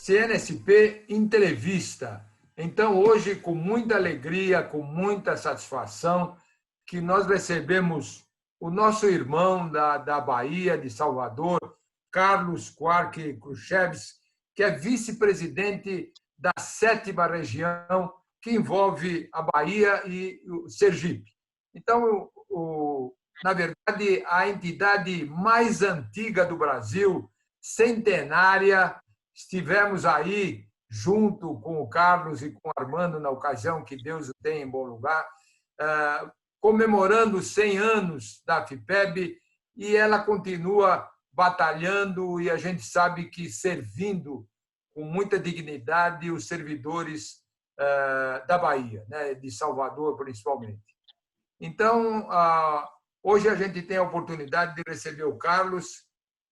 CNSP Entrevista. Então, hoje, com muita alegria, com muita satisfação, que nós recebemos o nosso irmão da Bahia, de Salvador, Carlos Quark Khrushchevs, que é vice-presidente da 7ª região, que envolve a Bahia e o Sergipe. Então, na verdade, a entidade mais antiga do Brasil, centenária, estivemos aí junto com o Carlos e com o Armando, na ocasião, que Deus o tenha em bom lugar, comemorando 100 anos da FIPEB, e ela continua batalhando, e a gente sabe que servindo com muita dignidade os servidores da Bahia, né, de Salvador principalmente. Então, hoje a gente tem a oportunidade de receber o Carlos,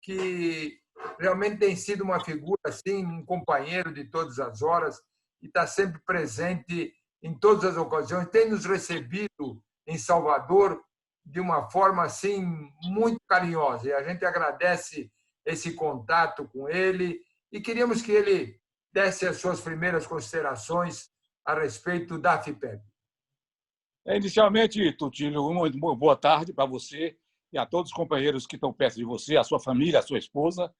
que realmente tem sido uma figura, assim, um companheiro de todas as horas, e está sempre presente em todas as ocasiões, tem nos recebido em Salvador de uma forma assim muito carinhosa, e a gente agradece esse contato com ele, e queríamos que ele desse as suas primeiras considerações a respeito da FIPEB. Inicialmente, Tutílio, uma boa tarde para você e a todos os companheiros que estão perto de você, a sua família, a sua esposa,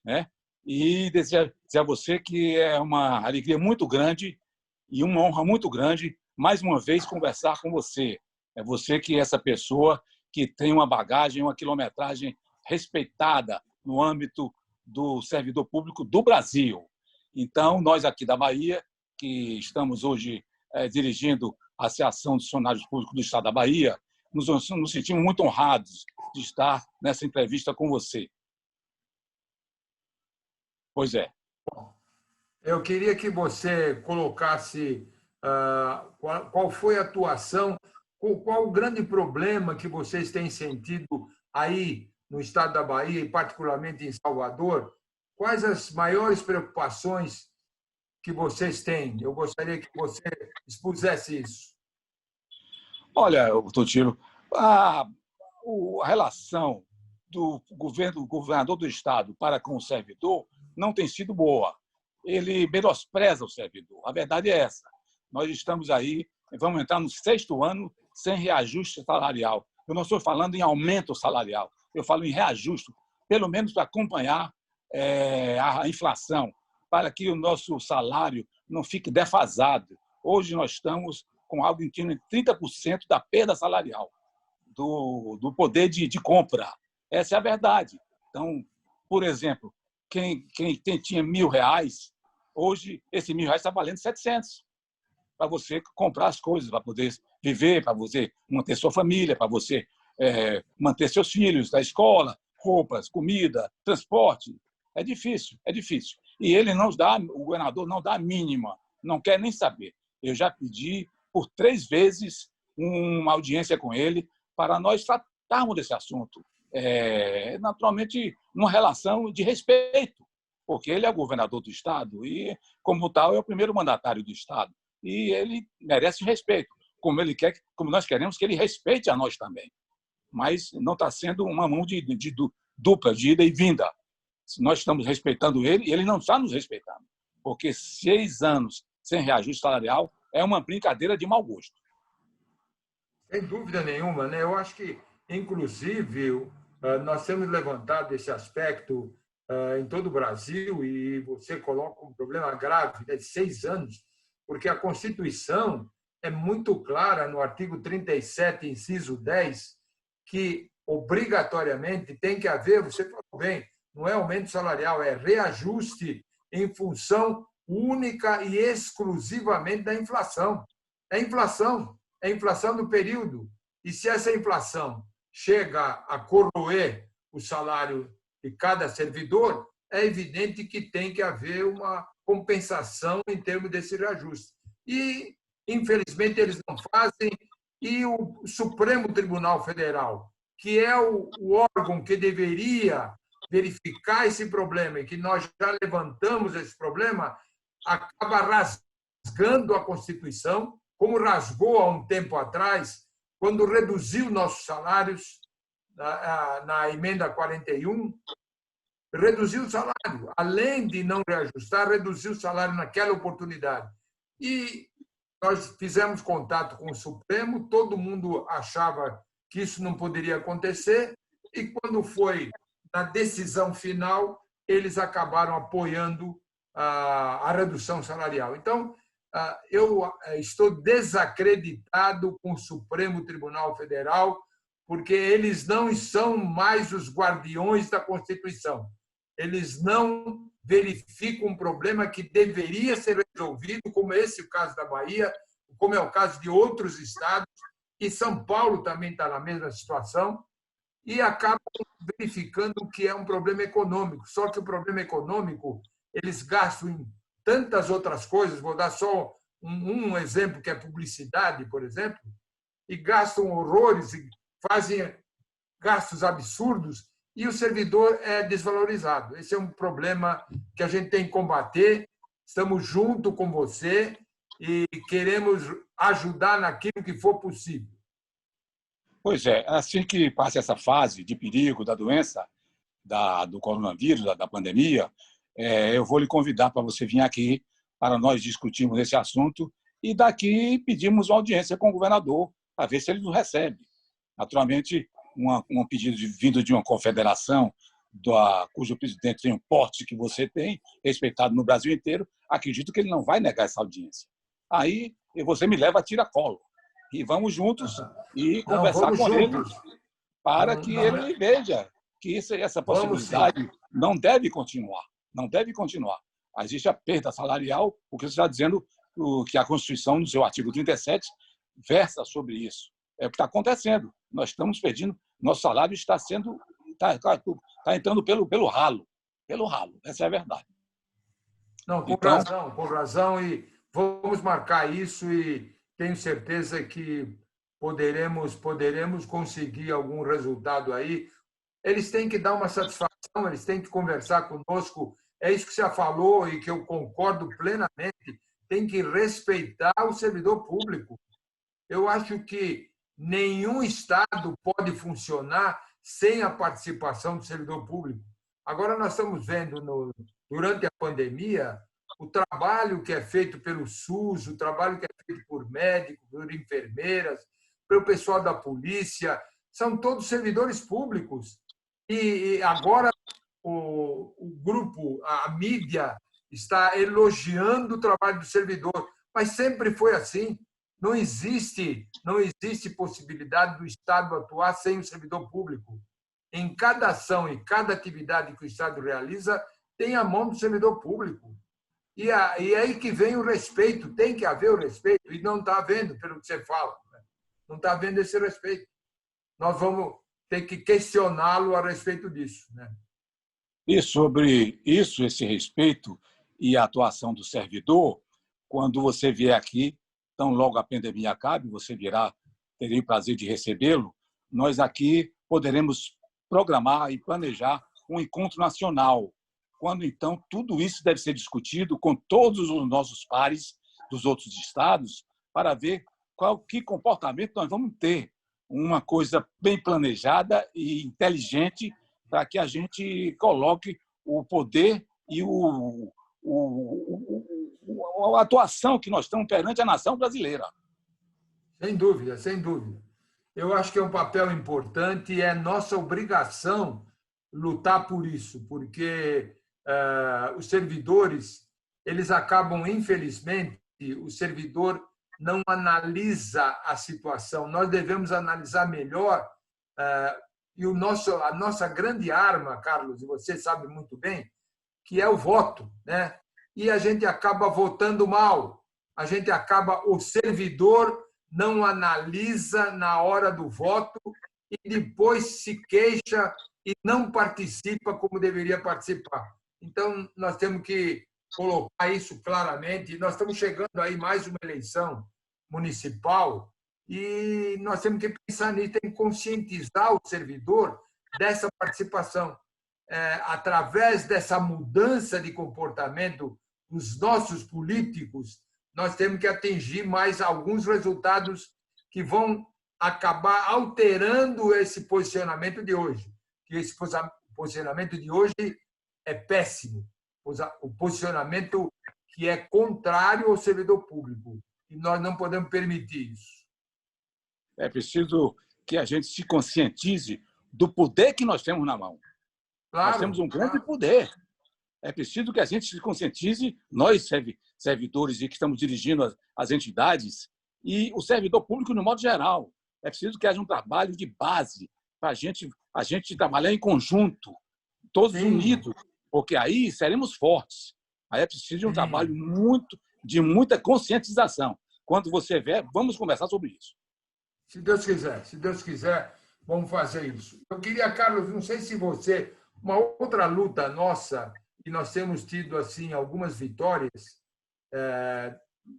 né? E dizer a você que é uma alegria muito grande e uma honra muito grande, mais uma vez, conversar com você. É você que é essa pessoa que tem uma bagagem, uma quilometragem respeitada no âmbito do servidor público do Brasil. Então, nós aqui da Bahia, que estamos hoje dirigindo a Associação dos Funcionários Públicos do Estado da Bahia, nos sentimos muito honrados de estar nessa entrevista com você. Pois é. Eu queria que você colocasse qual foi a atuação, qual o grande problema que vocês têm sentido aí no estado da Bahia, e particularmente em Salvador. Quais as maiores preocupações que vocês têm? Eu gostaria que você expusesse isso. Olha, Totilo, a relação do governador do estado para com o servidor não tem sido boa. Ele menospreza o servidor. A verdade é essa. Nós estamos aí, vamos entrar no 6º ano sem reajuste salarial. Eu não estou falando em aumento salarial, eu falo em reajuste, pelo menos para acompanhar a inflação, para que o nosso salário não fique defasado. Hoje nós estamos com algo em torno de 30% da perda salarial, do poder de compra. Essa é a verdade. Então, por exemplo, quem tinha R$1.000, hoje esse R$1.000 está valendo 700 para você comprar as coisas, para poder viver, para você manter sua família, para você manter seus filhos da escola, roupas, comida, transporte. É difícil, é difícil. E ele o governador não dá a mínima, não quer nem saber. Eu já pedi por 3 vezes uma audiência com ele para nós tratarmos desse assunto. Naturalmente, numa relação de respeito, porque ele é o governador do estado e, como tal, é o primeiro mandatário do estado. E ele merece respeito, como nós queremos que ele respeite a nós também. Mas não está sendo uma mão de dupla, de ida e vinda. Nós estamos respeitando ele e ele não está nos respeitando, porque 6 anos sem reajuste salarial é uma brincadeira de mau gosto. Sem dúvida nenhuma, né? Eu acho que, inclusive, nós temos levantado esse aspecto em todo o Brasil, e você coloca um problema grave, né, de 6 anos, porque a Constituição é muito clara no artigo 37, inciso 10, que obrigatoriamente tem que haver, você falou bem, não é aumento salarial, é reajuste em função única e exclusivamente da inflação. É a inflação do período. E se essa inflação chega a corroer o salário de cada servidor, é evidente que tem que haver uma compensação em termos desse reajuste. E, infelizmente, eles não fazem, e o Supremo Tribunal Federal, que é o órgão que deveria verificar esse problema, e que nós já levantamos esse problema, acaba rasgando a Constituição, como rasgou há um tempo atrás, quando reduziu nossos salários na emenda 41, reduziu o salário. Além de não reajustar, reduziu o salário naquela oportunidade. E nós fizemos contato com o Supremo, todo mundo achava que isso não poderia acontecer, e quando foi na decisão final, eles acabaram apoiando a redução salarial. Então, eu estou desacreditado com o Supremo Tribunal Federal, porque eles não são mais os guardiões da Constituição. Eles não verificam um problema que deveria ser resolvido, como esse o caso da Bahia, como é o caso de outros estados, e São Paulo também está na mesma situação, e acabam verificando que é um problema econômico. Só que o problema econômico, eles gastam em tantas outras coisas, vou dar só um exemplo, que é publicidade, por exemplo, e gastam horrores, e fazem gastos absurdos, e o servidor é desvalorizado. Esse é um problema que a gente tem que combater. Estamos junto com você e queremos ajudar naquilo que for possível. Pois é, assim que passa essa fase de perigo da doença, do coronavírus, da pandemia, eu vou lhe convidar para você vir aqui para nós discutirmos esse assunto e daqui pedimos uma audiência com o governador para ver se ele nos recebe. Naturalmente, um pedido vindo de uma confederação cujo presidente tem um porte que você tem, respeitado no Brasil inteiro, acredito que ele não vai negar essa audiência. Aí você me leva a tiracolo e vamos juntos e conversar com ele para que ele veja que essa possibilidade não deve continuar. Não deve continuar. Existe a perda salarial, porque você está dizendo que a Constituição, no seu artigo 37, versa sobre isso. É o que está acontecendo. Nós estamos perdendo, nosso salário está entrando pelo ralo. Pelo ralo, essa é a verdade. Não, com razão, e vamos marcar isso e tenho certeza que poderemos conseguir algum resultado aí. Eles têm que dar uma satisfação, eles têm que conversar conosco. É isso que você já falou e que eu concordo plenamente. Tem que respeitar o servidor público. Eu acho que nenhum Estado pode funcionar sem a participação do servidor público. Agora, nós estamos vendo, durante a pandemia, o trabalho que é feito pelo SUS, o trabalho que é feito por médicos, por enfermeiras, pelo pessoal da polícia, são todos servidores públicos. E agora o grupo, a mídia, está elogiando o trabalho do servidor, mas sempre foi assim. Não existe possibilidade do Estado atuar sem o servidor público. Em cada ação e cada atividade que o Estado realiza, tem a mão do servidor público. E aí que vem o respeito, tem que haver o respeito, e não está havendo, pelo que você fala. Não está havendo esse respeito. Nós vamos ter que questioná-lo a respeito disso. E sobre isso, esse respeito e a atuação do servidor, quando você vier aqui, então logo a pandemia acabe, você virá, terei o prazer de recebê-lo, nós aqui poderemos programar e planejar um encontro nacional, quando então tudo isso deve ser discutido com todos os nossos pares dos outros estados para ver que comportamento nós vamos ter, uma coisa bem planejada e inteligente para que a gente coloque o poder e a atuação que nós estamos perante a nação brasileira. Sem dúvida, sem dúvida. Eu acho que é um papel importante e é nossa obrigação lutar por isso, porque os servidores, eles acabam, infelizmente, o servidor não analisa a situação. Nós devemos analisar melhor e a nossa grande arma, Carlos, e você sabe muito bem, que é o voto, né? E a gente acaba votando mal. O servidor não analisa na hora do voto e depois se queixa e não participa como deveria participar. Então, nós temos que colocar isso claramente. Nós estamos chegando aí mais uma eleição municipal e nós temos que pensar nisso, tem que conscientizar o servidor dessa participação. Através dessa mudança de comportamento dos nossos políticos, nós temos que atingir mais alguns resultados que vão acabar alterando esse posicionamento de hoje. Que esse posicionamento de hoje é péssimo. O posicionamento que é contrário ao servidor público. E nós não podemos permitir isso. É preciso que a gente se conscientize do poder que nós temos na mão. Claro, nós temos um grande poder. É preciso que a gente se conscientize, nós, servidores, e que estamos dirigindo as entidades, e o servidor público, no modo geral. É preciso que haja um trabalho de base para a gente trabalhar em conjunto, todos Sim. unidos, porque aí seremos fortes. Aí é preciso de um trabalho de muita conscientização. Quando você vier, vamos conversar sobre isso. Se Deus quiser, vamos fazer isso. Eu queria, Carlos, não sei se você... Uma outra luta nossa, e nós temos tido assim algumas vitórias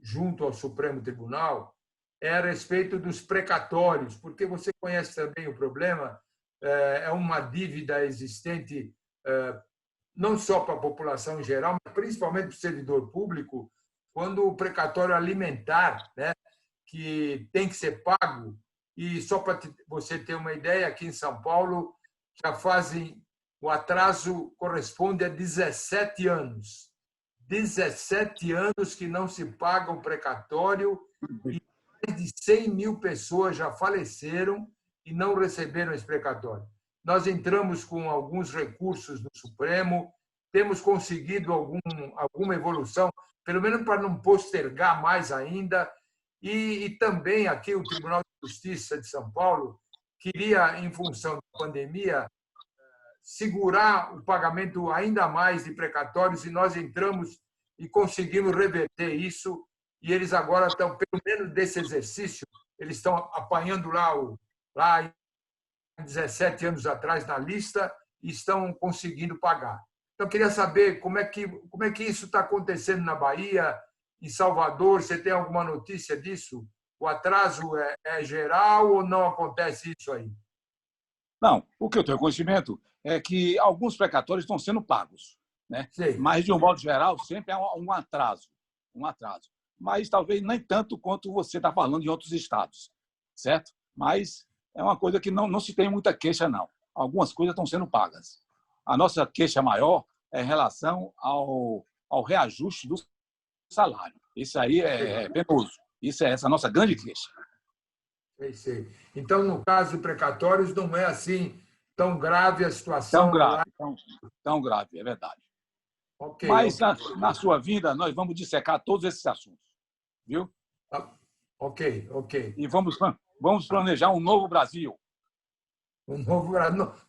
junto ao Supremo Tribunal, é a respeito dos precatórios, porque você conhece também o problema, é uma dívida existente não só para a população em geral, mas principalmente para o servidor público, quando o precatório alimentar, né, que tem que ser pago, e só para você ter uma ideia, aqui em São Paulo já fazem, o atraso corresponde a 17 anos. 17 anos que não se paga o precatório e mais de 100 mil pessoas já faleceram e não receberam esse precatório. Nós entramos com alguns recursos no Supremo, temos conseguido alguma evolução, pelo menos para não postergar mais ainda, e também aqui o Tribunal de Justiça de São Paulo queria, em função da pandemia, segurar o pagamento ainda mais de precatórios, e nós entramos e conseguimos reverter isso, e eles agora estão, pelo menos desse exercício, eles estão apanhando lá 17 anos atrás na lista e estão conseguindo pagar. Então, eu queria saber como é que isso está acontecendo na Bahia, em Salvador. Você tem alguma notícia disso? O atraso é geral ou não acontece isso aí? Não, o que eu tenho conhecimento é que alguns precatórios estão sendo pagos, né? Sim. Mas, de um modo geral, sempre há um atraso. Mas talvez nem tanto quanto você está falando em outros estados, certo? Mas é uma coisa que não se tem muita queixa, não. Algumas coisas estão sendo pagas. A nossa queixa maior é em relação ao reajuste do salário. Isso aí é penoso. Isso é essa nossa grande queixa. Sei. Então, no caso de precatórios, não é assim tão grave a situação. Tão grave, é verdade. Okay, Mas, na sua vida, nós vamos dissecar todos esses assuntos. Viu? Ok. E vamos planejar um novo Brasil.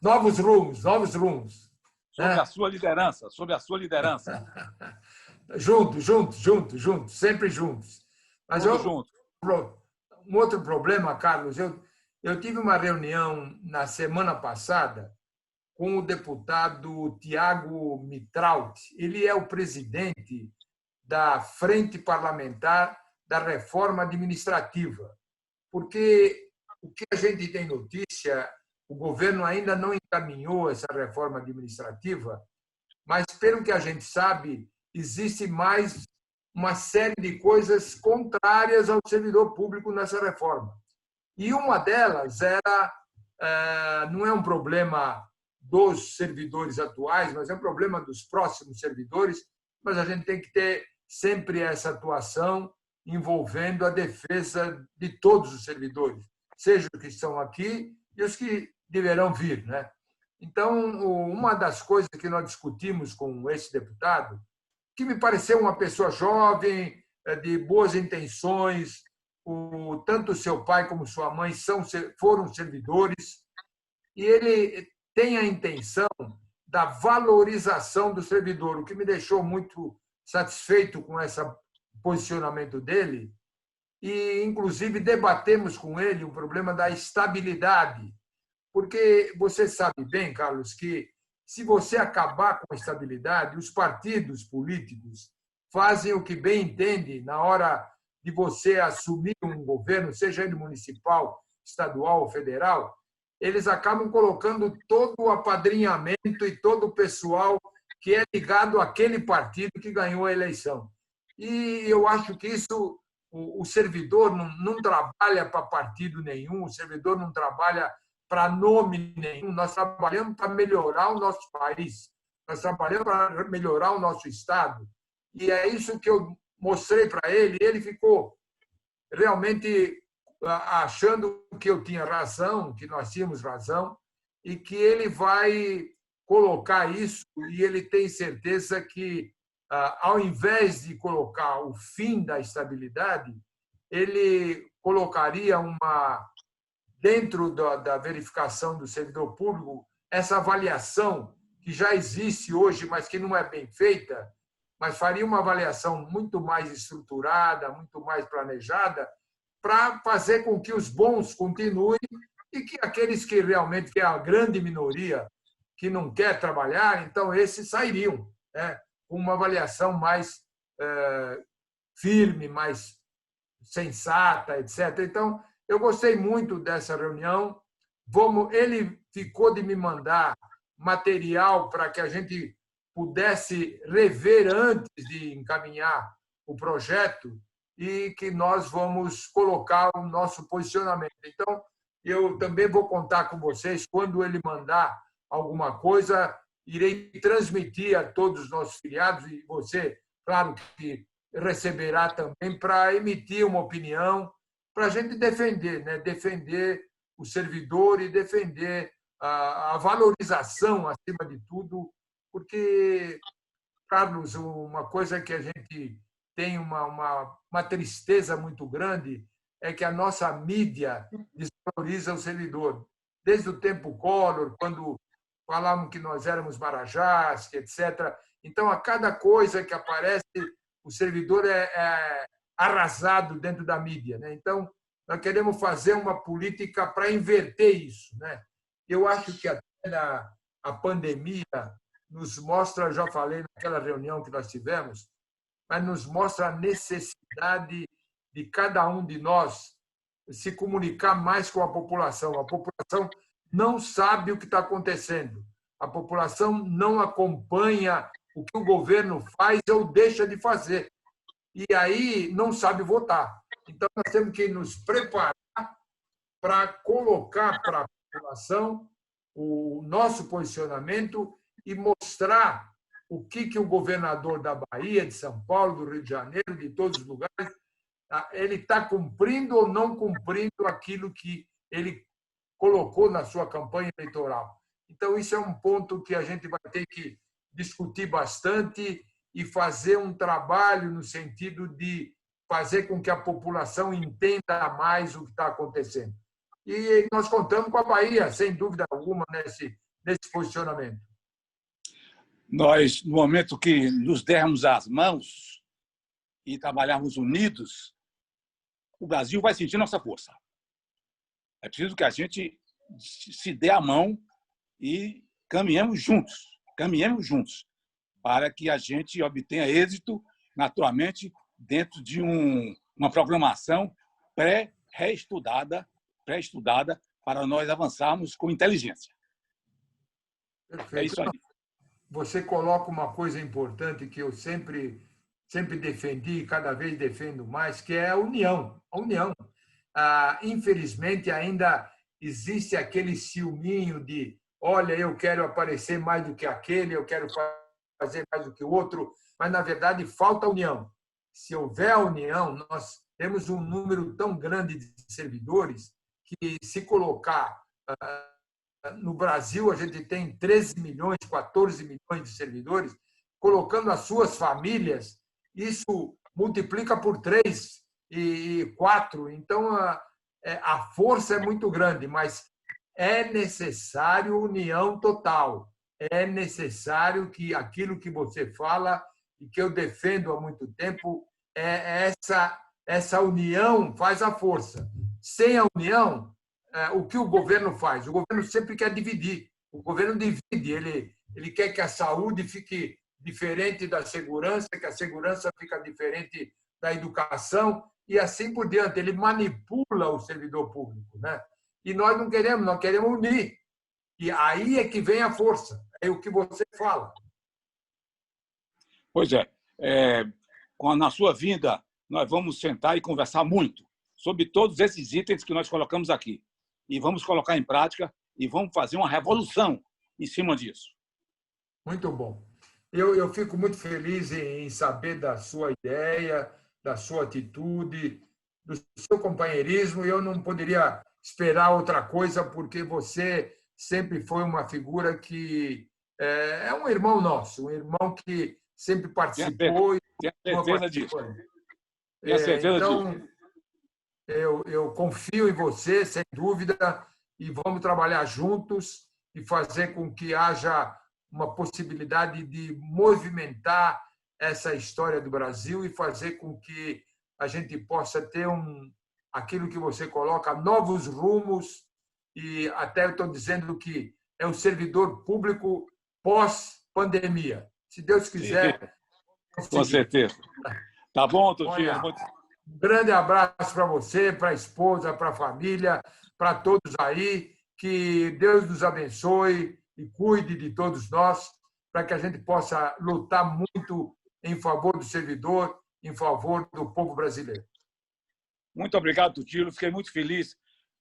Novos rumos. Sob a sua liderança. Juntos, sempre juntos. Mas juntos. Um outro problema, Carlos, eu tive uma reunião na semana passada com o deputado Tiago Mitraut. Ele é o presidente da Frente Parlamentar da Reforma Administrativa, porque o que a gente tem notícia, o governo ainda não encaminhou essa reforma administrativa, mas, pelo que a gente sabe, existe mais uma série de coisas contrárias ao servidor público nessa reforma. E uma delas não é um problema dos servidores atuais, mas é um problema dos próximos servidores, mas a gente tem que ter sempre essa atuação envolvendo a defesa de todos os servidores, seja os que estão aqui e os que deverão vir, né? Então, uma das coisas que nós discutimos com esse deputado, que me pareceu uma pessoa jovem, de boas intenções, tanto seu pai como sua mãe foram servidores, e ele tem a intenção da valorização do servidor, o que me deixou muito satisfeito com esse posicionamento dele, e, inclusive, debatemos com ele o problema da estabilidade, porque você sabe bem, Carlos, que se você acabar com a estabilidade, os partidos políticos fazem o que bem entendem na hora de você assumir um governo, seja ele municipal, estadual ou federal, eles acabam colocando todo o apadrinhamento e todo o pessoal que é ligado àquele partido que ganhou a eleição. E eu acho que isso, o servidor não trabalha para partido nenhum, o servidor não trabalha para nome nenhum, nós trabalhamos para melhorar o nosso país. nós trabalhamos para melhorar o nosso Estado. E é isso que eu mostrei para ele, e ele ficou realmente achando que eu tinha razão, que nós tínhamos razão, e que ele vai colocar isso, e ele tem certeza que, ao invés de colocar o fim da estabilidade, ele colocaria dentro da verificação do servidor público, essa avaliação que já existe hoje, mas que não é bem feita, mas faria uma avaliação muito mais estruturada, muito mais planejada, para fazer com que os bons continuem e que aqueles que realmente, que é a grande minoria, que não quer trabalhar, então esses sairiam, né? Com uma avaliação mais firme, mais sensata, etc. Então, eu gostei muito dessa reunião. Ele ficou de me mandar material para que a gente pudesse rever antes de encaminhar o projeto e que nós vamos colocar o nosso posicionamento. Então, eu também vou contar com vocês quando ele mandar alguma coisa, irei transmitir a todos os nossos filiados e você, claro que receberá também para emitir uma opinião, para a gente defender, né? Defender o servidor e defender a valorização, acima de tudo, porque, Carlos, uma coisa que a gente tem uma tristeza muito grande é que a nossa mídia desvaloriza o servidor. Desde o tempo Collor, quando falavam que nós éramos marajás, etc. Então, a cada coisa que aparece, o servidor é arrasado dentro da mídia, né? Então, nós queremos fazer uma política para inverter isso, né? Eu acho que até a pandemia nos mostra, já falei naquela reunião que nós tivemos, mas nos mostra a necessidade de cada um de nós se comunicar mais com a população. A população não sabe o que está acontecendo. A população não acompanha o que o governo faz ou deixa de fazer. E aí não sabe votar. Então, nós temos que nos preparar para colocar para a população o nosso posicionamento e mostrar o que o governador da Bahia, de São Paulo, do Rio de Janeiro, de todos os lugares, ele está cumprindo ou não cumprindo aquilo que ele colocou na sua campanha eleitoral. Então, isso é um ponto que a gente vai ter que discutir bastante e fazer um trabalho no sentido de fazer com que a população entenda mais o que está acontecendo. E nós contamos com a Bahia, sem dúvida alguma, nesse posicionamento. Nós, no momento que nos dermos as mãos e trabalharmos unidos, o Brasil vai sentir nossa força. É preciso que a gente se dê a mão e caminhemos juntos, para que a gente obtenha êxito, naturalmente, dentro de uma programação pré-estudada para nós avançarmos com inteligência. Perfeito. É isso aí. Você coloca uma coisa importante que eu sempre defendi e cada vez defendo mais, que é a união. A união. Infelizmente, ainda existe aquele ciúminho de olha, eu quero aparecer mais do que aquele, eu quero fazer mais do que o outro, mas, na verdade, falta união. Se houver a união, nós temos um número tão grande de servidores que, se colocar no Brasil, a gente tem 13 milhões, 14 milhões de servidores, colocando as suas famílias, isso multiplica por 3 e 4. Então, a força é muito grande, mas é necessário união total. É necessário que aquilo que você fala e que eu defendo há muito tempo, essa união faz a força. Sem a união, o que o governo faz? O governo sempre quer dividir. O governo divide. Ele quer que a saúde fique diferente da segurança, que a segurança fique diferente da educação e assim por diante. Ele manipula o servidor público, né? E nós não queremos, nós queremos unir. E aí é que vem a força. É o que você fala. Pois é. Na sua vinda, nós vamos sentar e conversar muito sobre todos esses itens que nós colocamos aqui. E vamos colocar em prática e vamos fazer uma revolução em cima disso. Muito bom. Eu fico muito feliz em saber da sua ideia, da sua atitude, do seu companheirismo. E eu não poderia esperar outra coisa, porque você sempre foi uma figura que é um irmão nosso, um irmão que sempre participou e Tenho continua certeza disso. participando. Tenho certeza disso. Então, eu confio em você, sem dúvida, e vamos trabalhar juntos e fazer com que haja uma possibilidade de movimentar essa história do Brasil e fazer com que a gente possa ter aquilo que você coloca, novos rumos, e até eu estou dizendo que é um servidor público pós-pandemia. Se Deus Sim, quiser, com conseguir. certeza. Tá bom, Totino? Olha, um grande abraço para você, para a esposa, para a família, para todos aí. Que Deus nos abençoe e cuide de todos nós, para que a gente possa lutar muito em favor do servidor, em favor do povo brasileiro. Muito obrigado, Totino. Fiquei muito feliz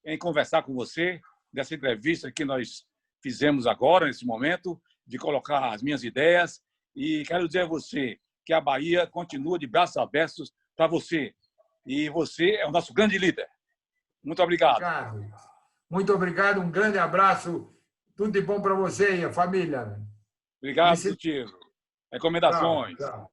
em conversar com você, dessa entrevista que nós fizemos agora, nesse momento, de colocar as minhas ideias. E quero dizer a você que a Bahia continua de braços abertos para você. E você é o nosso grande líder. Muito obrigado. Ricardo, muito obrigado, um grande abraço. Tudo de bom para você e a família. Obrigado, Totino. Tchau, Recomendações. tchau.